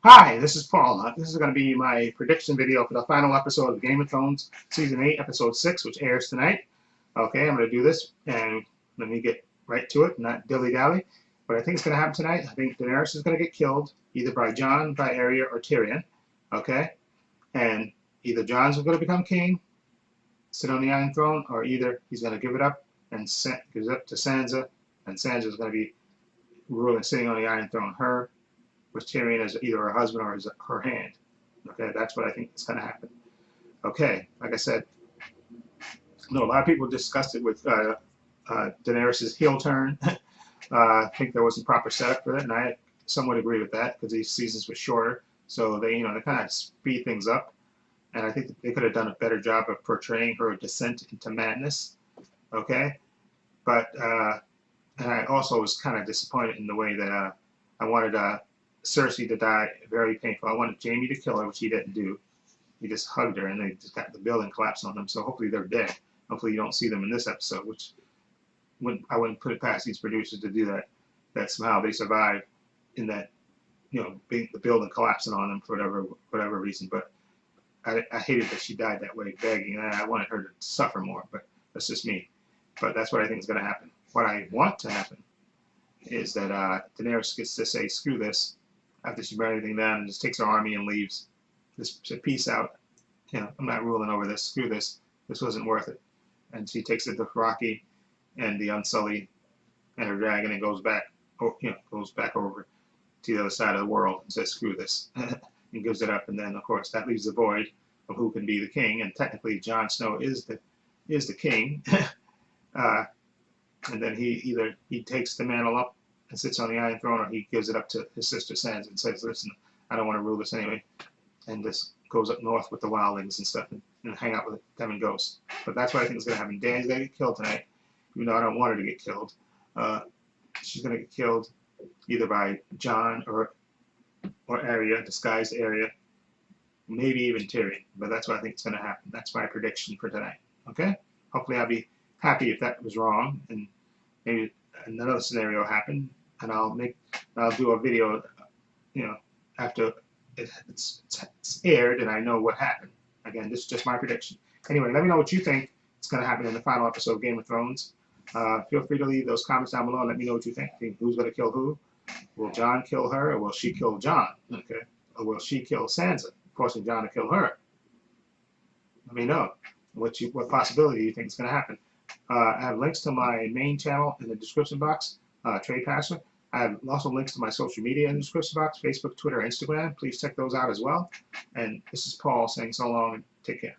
Hi, this is Paul. This is going to be my prediction video for the final episode of Game of Thrones Season 8, Episode 6, which airs tonight. Okay, I'm going to do this, and let me get right to it, not dilly-dally. What I think is going to happen tonight, I think Daenerys is going to get killed, either by Jon, by Arya, or Tyrion. Okay? And either Jon's going to become king, sit on the Iron Throne, or either he's going to give it up and gives it up to Sansa, and Sansa is going to be ruling, sitting on the Iron Throne. Her with Tyrion as either her husband or her hand. Okay, that's what I think is going to happen. Okay, like I said, no, a lot of people discussed it with Daenerys' heel turn. I think there wasn't proper setup for that, and I somewhat agree with that because these seasons were shorter, so they kind of speed things up, and I think that they could have done a better job of portraying her descent into madness. Okay, but and I also was kind of disappointed in the way that I wanted Cersei to die very painful. I wanted Jaime to kill her, which he didn't do. He just hugged her, and they just got the building collapsed on them. So hopefully they're dead. Hopefully you don't see them in this episode, which I wouldn't put it past these producers to do that. That somehow they survive in that, the building collapsing on them for whatever reason. But I hated that she died that way, begging. And I wanted her to suffer more, but that's just me. But that's what I think is going to happen. What I want to happen is that Daenerys gets to say, screw this, after she burned everything down, and just takes her army and leaves. Just said, peace out. I'm not ruling over this. Screw this. This wasn't worth it. And she takes it to Rocky and the Unsullied and her dragon and goes back, goes back over to the other side of the world and says, screw this, and gives it up. And then, of course, that leaves the void of who can be the king. And technically, Jon Snow is the king. And then he takes the mantle up and sits on the Iron Throne, or he gives it up to his sister Sansa and says, listen, I don't want to rule this anyway, and just goes up north with the wildlings and stuff and hang out with them and ghosts. But that's what I think is going to happen. Dany's going to get killed tonight, even though I don't want her to get killed. She's going to get killed either by Jon or Arya, disguised Arya, maybe even Tyrion. But that's what I think is going to happen. That's my prediction for tonight. Okay? Hopefully I'll be happy if that was wrong, and maybe another scenario happened, and I'll do a video, after it's aired and I know what happened. Again, this is just my prediction. Anyway, let me know what you think is going to happen in the final episode of Game of Thrones. Feel free to leave those comments down below and let me know what you think. Who's going to kill who? Will Jon kill her, or will she kill Jon? Okay, or will she kill Sansa, forcing Jon to kill her? Let me know what possibility you think is going to happen. I have links to my main channel in the description box, Trepacer. I have also links to my social media in the description box, Facebook, Twitter, Instagram. Please check those out as well. And this is Paul saying so long and take care.